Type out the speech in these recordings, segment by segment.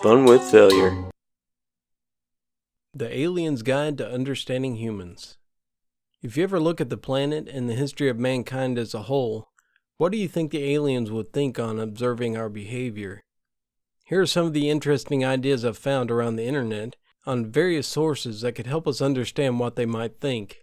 Fun with Failure. The Alien's Guide to Understanding Humans. If you ever look at the planet and the history of mankind as a whole, what do you think the aliens would think on observing our behavior? Here are some of the interesting ideas I've found around the internet on various sources that could help us understand what they might think.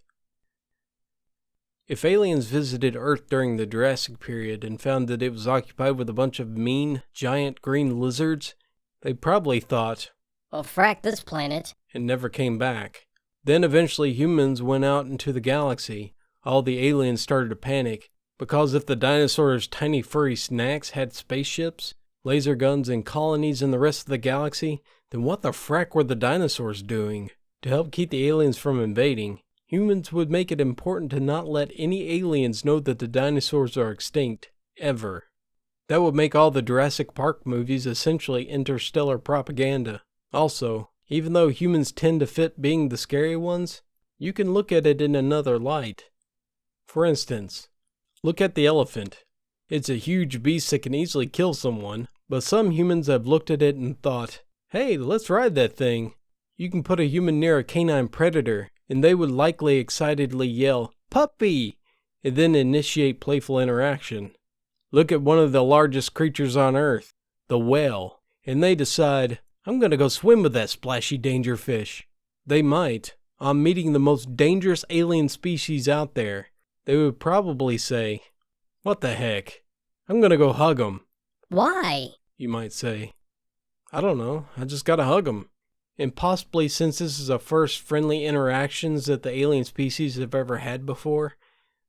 If aliens visited Earth during the Jurassic period and found that it was occupied with a bunch of mean, giant green lizards, they probably thought, "Well, frack this planet," and never came back. Then eventually humans went out into the galaxy. All the aliens started to panic, because if the dinosaurs' tiny furry snacks had spaceships, laser guns, and colonies in the rest of the galaxy, then what the frack were the dinosaurs doing? To help keep the aliens from invading, humans would make it important to not let any aliens know that the dinosaurs are extinct, ever. That would make all the Jurassic Park movies essentially interstellar propaganda. Also, even though humans tend to fit being the scary ones, you can look at it in another light. For instance, look at the elephant. It's a huge beast that can easily kill someone, but some humans have looked at it and thought, "Hey, let's ride that thing." You can put a human near a canine predator, and they would likely excitedly yell, "Puppy!" and then initiate playful interaction. Look at one of the largest creatures on Earth, the whale, and they decide, "I'm gonna go swim with that splashy danger fish." They might, on meeting the most dangerous alien species out there, they would probably say, "What the heck? I'm gonna go hug 'em." "Why?" You might say. "I don't know, I just gotta hug 'em." And possibly since this is the first friendly interactions that the alien species have ever had before,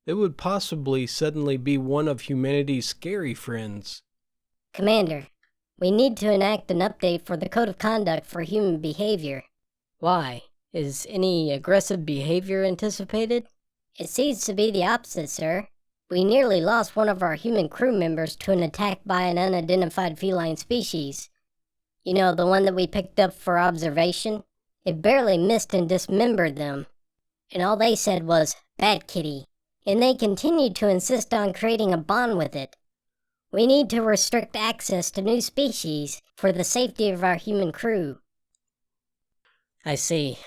it would possibly suddenly be one of humanity's scary friends. "Commander, we need to enact an update for the Code of Conduct for Human Behavior." "Why? Is any aggressive behavior anticipated?" "It seems to be the opposite, sir. We nearly lost one of our human crew members to an attack by an unidentified feline species. You know, the one that we picked up for observation? It barely missed and dismembered them. And all they said was, 'Bad kitty.' And they continued to insist on creating a bond with it. We need to restrict access to new species for the safety of our human crew." "I see.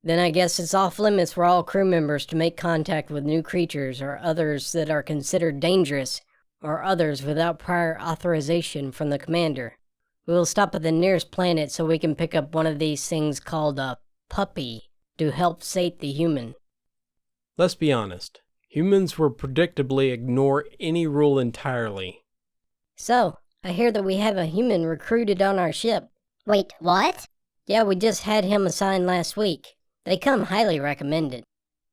Then I guess it's off limits for all crew members to make contact with new creatures or others that are considered dangerous, or others without prior authorization from the commander. We will stop at the nearest planet so we can pick up one of these things called a puppy to help sate the human." Let's be honest. Humans will predictably ignore any rule entirely. "So, I hear that we have a human recruited on our ship." Wait, what? "Yeah, we just had him assigned last week. They come highly recommended.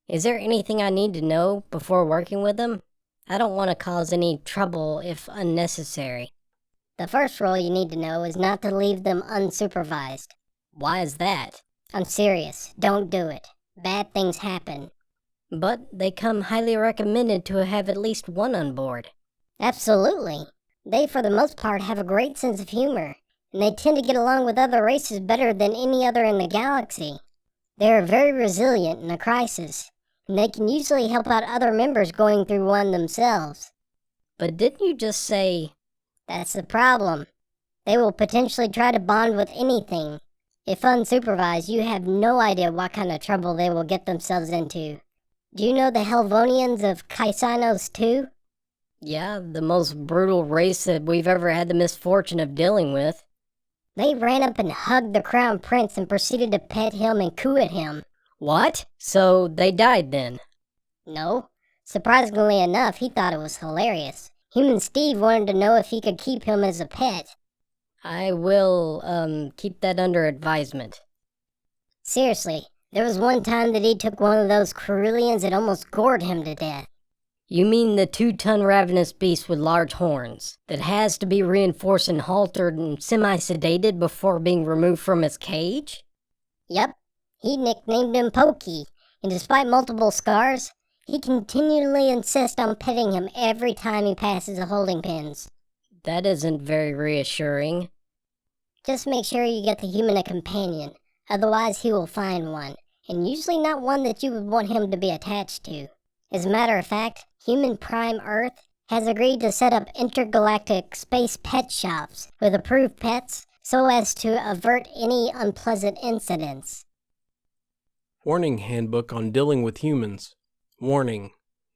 Is there anything I need to know before working with them? I don't want to cause any trouble if unnecessary." The first rule you need to know is not to leave them unsupervised. "Why is that?" I'm serious. Don't do it. Bad things happen. "But they come highly recommended to have at least one on board." Absolutely. They, for the most part, have a great sense of humor, and they tend to get along with other races better than any other in the galaxy. They are very resilient in a crisis, and they can usually help out other members going through one themselves. "But didn't you just say—" That's the problem. They will potentially try to bond with anything. If unsupervised, you have no idea what kind of trouble they will get themselves into. Do you know the Helvonians of Kaisanos too? "Yeah, the most brutal race that we've ever had the misfortune of dealing with." They ran up and hugged the crown prince and proceeded to pet him and coo at him. "What? So they died then?" No. Surprisingly enough, he thought it was hilarious. Human Steve wanted to know if he could keep him as a pet. "I will, keep that under advisement." Seriously, there was one time that he took one of those Carulians and almost gored him to death. "You mean the 2-ton ravenous beast with large horns that has to be reinforced and haltered and semi-sedated before being removed from its cage?" Yep, he nicknamed him Pokey, and despite multiple scars, he continually insists on petting him every time he passes the holding pens. That isn't very reassuring. Just make sure you get the human a companion, otherwise he will find one, and usually not one that you would want him to be attached to. As a matter of fact, Human Prime Earth has agreed to set up intergalactic space pet shops with approved pets so as to avert any unpleasant incidents. Warning handbook on dealing with humans. Warning.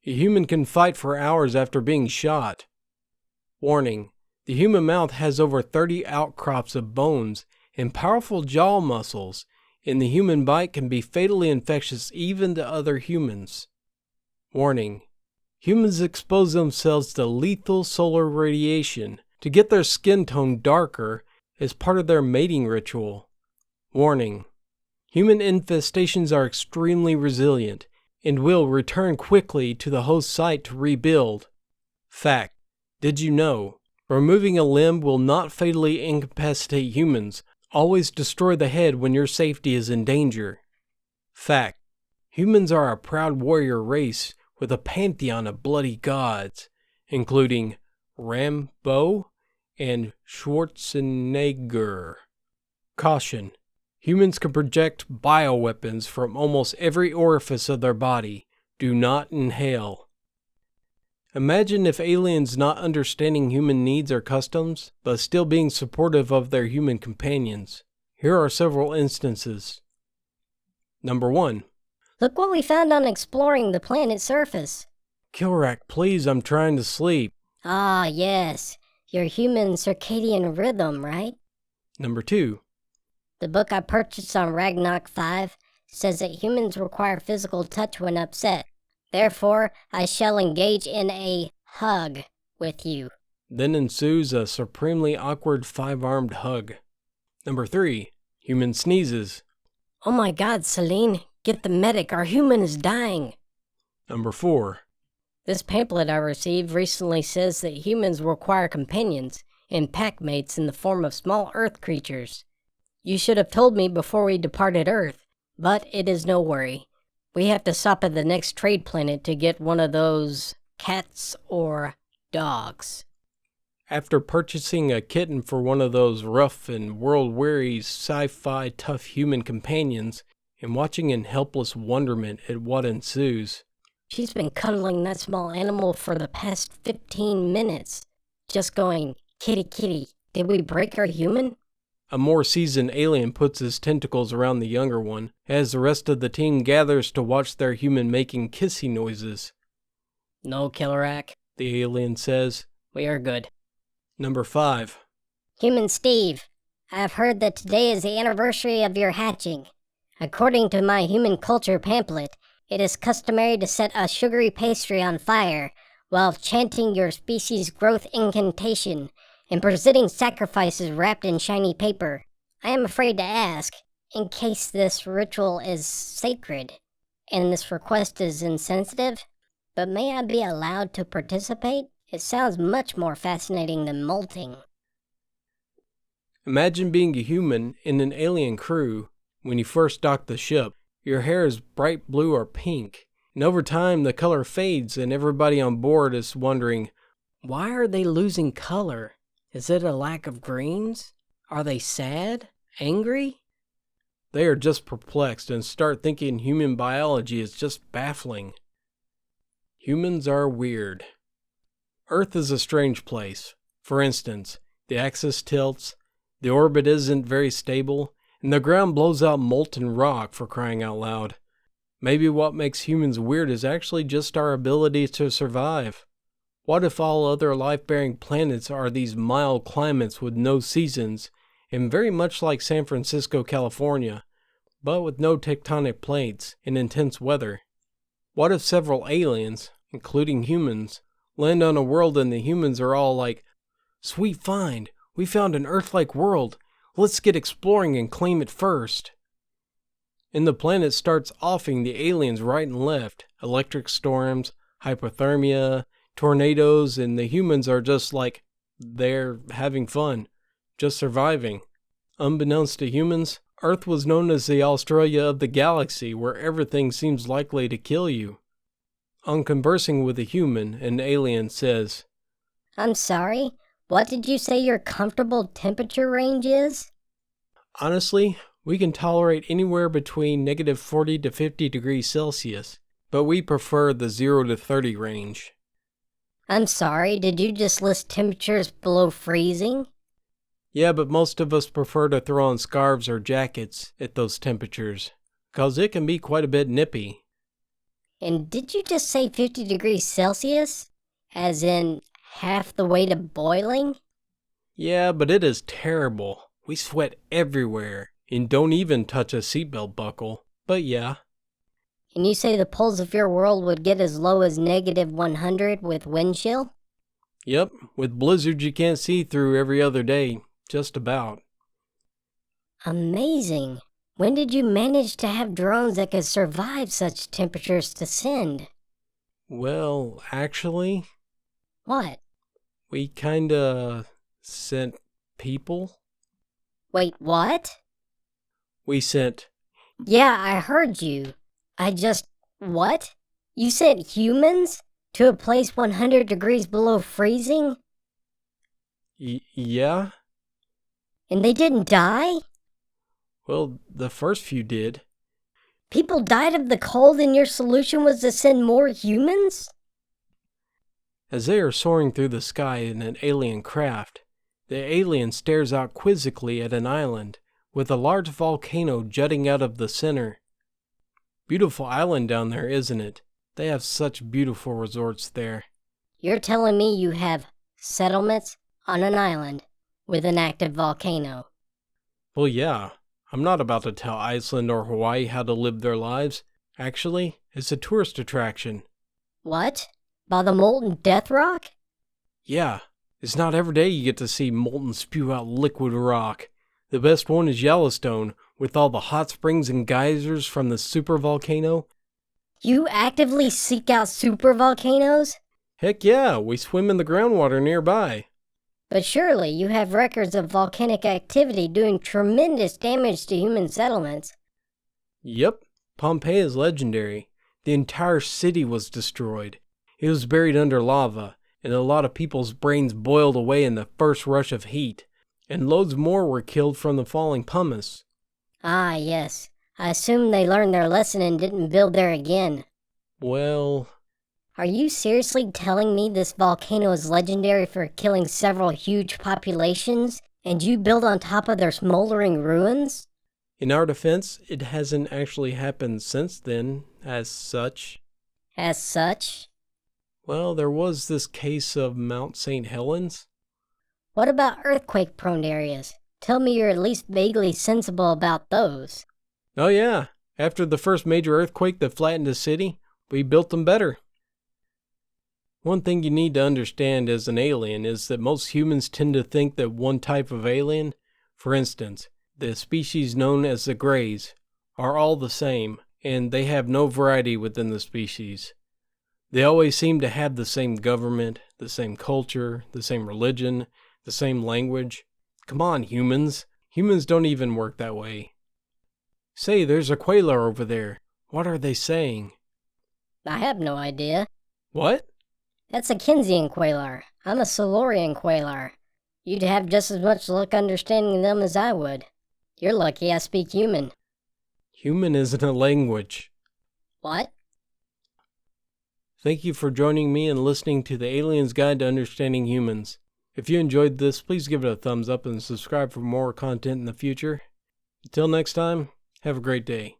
A human can fight for hours after being shot. Warning. The human mouth has over 30 outcrops of bones and powerful jaw muscles, and the human bite can be fatally infectious even to other humans. Warning. Humans expose themselves to lethal solar radiation to get their skin tone darker as part of their mating ritual. Warning. Human infestations are extremely resilient and will return quickly to the host site to rebuild. Fact. Did you know? Removing a limb will not fatally incapacitate humans. Always destroy the head when your safety is in danger. Fact. Humans are a proud warrior race with a pantheon of bloody gods, including Rambo and Schwarzenegger. Caution. Humans can project bioweapons from almost every orifice of their body. Do not inhale. Imagine if aliens not understanding human needs or customs, but still being supportive of their human companions. Here are several instances. Number 1. Look what we found on exploring the planet's surface. Kilrack, please, I'm trying to sleep. Ah, yes. Your human circadian rhythm, right? Number 2. The book I purchased on Ragnarok 5 says that humans require physical touch when upset. Therefore, I shall engage in a hug with you. Then ensues a supremely awkward 5-armed hug. Number 3. Human sneezes. Oh my god, Celine, get the medic, our human is dying. Number 4. This pamphlet I received recently says that humans require companions and packmates in the form of small earth creatures. You should have told me before we departed Earth, but it is no worry. We have to stop at the next trade planet to get one of those cats or dogs. After purchasing a kitten for one of those rough and world-weary sci-fi tough human companions, and watching in helpless wonderment at what ensues. She's been cuddling that small animal for the past 15 minutes, just going, kitty kitty, did we break our human? A more seasoned alien puts his tentacles around the younger one, as the rest of the team gathers to watch their human making kissy noises. No, Kilrack, The alien says. we are good. Number 5. Human Steve, I have heard that today is the anniversary of your hatching. According to my human culture pamphlet, it is customary to set a sugary pastry on fire while chanting your species' growth incantation and presenting sacrifices wrapped in shiny paper. I am afraid to ask, in case this ritual is sacred, and this request is insensitive, but may I be allowed to participate? It sounds much more fascinating than molting. Imagine being a human in an alien crew. When you first dock the ship, your hair is bright blue or pink, and over time the color fades and everybody on board is wondering, Why are they losing color? Is it a lack of greens? Are they sad? Angry? they are just perplexed and start thinking human biology is just baffling. Humans are weird. Earth is a strange place. For instance, the axis tilts, the orbit isn't very stable, and the ground blows out molten rock, for crying out loud. Maybe what makes humans weird is actually just our ability to survive. What if all other life-bearing planets are these mild climates with no seasons, and very much like San Francisco, California, but with no tectonic plates and intense weather? What if several aliens, including humans, land on a world and the humans are all like, "Sweet find, we found an Earth-like world, let's get exploring and claim it first." And the planet starts offing the aliens right and left, electric storms, hypothermia, tornadoes, and the humans are just like, they're having fun, just surviving. Unbeknownst to humans, Earth was known as the Australia of the galaxy, where everything seems likely to kill you. On conversing with a human, an alien says, I'm sorry, what did you say your comfortable temperature range is? "Honestly, we can tolerate anywhere between -40 to 50 degrees Celsius, but we prefer the 0 to 30 range." I'm sorry, did you just list temperatures below freezing? Yeah, but most of us prefer to throw on scarves or jackets at those temperatures, 'cause it can be quite a bit nippy. And did you just say 50 degrees Celsius? As in half the way to boiling? Yeah, but it is terrible. We sweat everywhere, and don't even touch a seatbelt buckle. But yeah. And you say the poles of your world would get as low as negative 100 with wind chill? Yep, with blizzards you can't see through every other day. Just about. Amazing. When did you manage to have drones that could survive such temperatures to send? Well, actually, What? we kinda sent people. Wait, what? We sent. Yeah, I heard you. What? You sent humans to a place 100 degrees below freezing? Yeah? And they didn't die? Well, the first few did. People died of the cold and your solution was to send more humans? As they are soaring through the sky in an alien craft, the alien stares out quizzically at an island with a large volcano jutting out of the center. Beautiful island down there, isn't it? They have such beautiful resorts there. You're telling me you have settlements on an island with an active volcano? Well, yeah. I'm not about to tell Iceland or Hawaii how to live their lives. Actually, it's a tourist attraction. What? By the molten death rock? Yeah, it's not every day you get to see molten spew out liquid rock. The best one is Yellowstone, with all the hot springs and geysers from the supervolcano. You actively seek out supervolcanoes? Heck yeah, we swim in the groundwater nearby. But surely you have records of volcanic activity doing tremendous damage to human settlements. Yep, Pompeii is legendary. The entire city was destroyed. It was buried under lava, and a lot of people's brains boiled away in the first rush of heat, and loads more were killed from the falling pumice. Ah, yes. I assume they learned their lesson and didn't build there again. Well, Are you seriously telling me this volcano is legendary for killing several huge populations, and you build on top of their smoldering ruins? in our defense, it hasn't actually happened since then, as such. As such? Well, there was this case of Mount St. Helens. What about earthquake-prone areas? Tell me you're at least vaguely sensible about those. Oh yeah, after the first major earthquake that flattened the city, we built them better. One thing you need to understand as an alien is that most humans tend to think that one type of alien, for instance, the species known as the Greys, are all the same, and they have no variety within the species. They always seem to have the same government, the same culture, the same religion, the same language. Come on, humans. Humans don't even work that way. Say, there's a Quailar over there. What are they saying? I have no idea. What? That's a Kinsian Quailar. I'm a Silurian Quailar. You'd have just as much luck understanding them as I would. You're lucky I speak human. Human isn't a language. What? Thank you for joining me and listening to the Alien's Guide to Understanding Humans. If you enjoyed this, please give it a thumbs up and subscribe for more content in the future. Until next time, have a great day.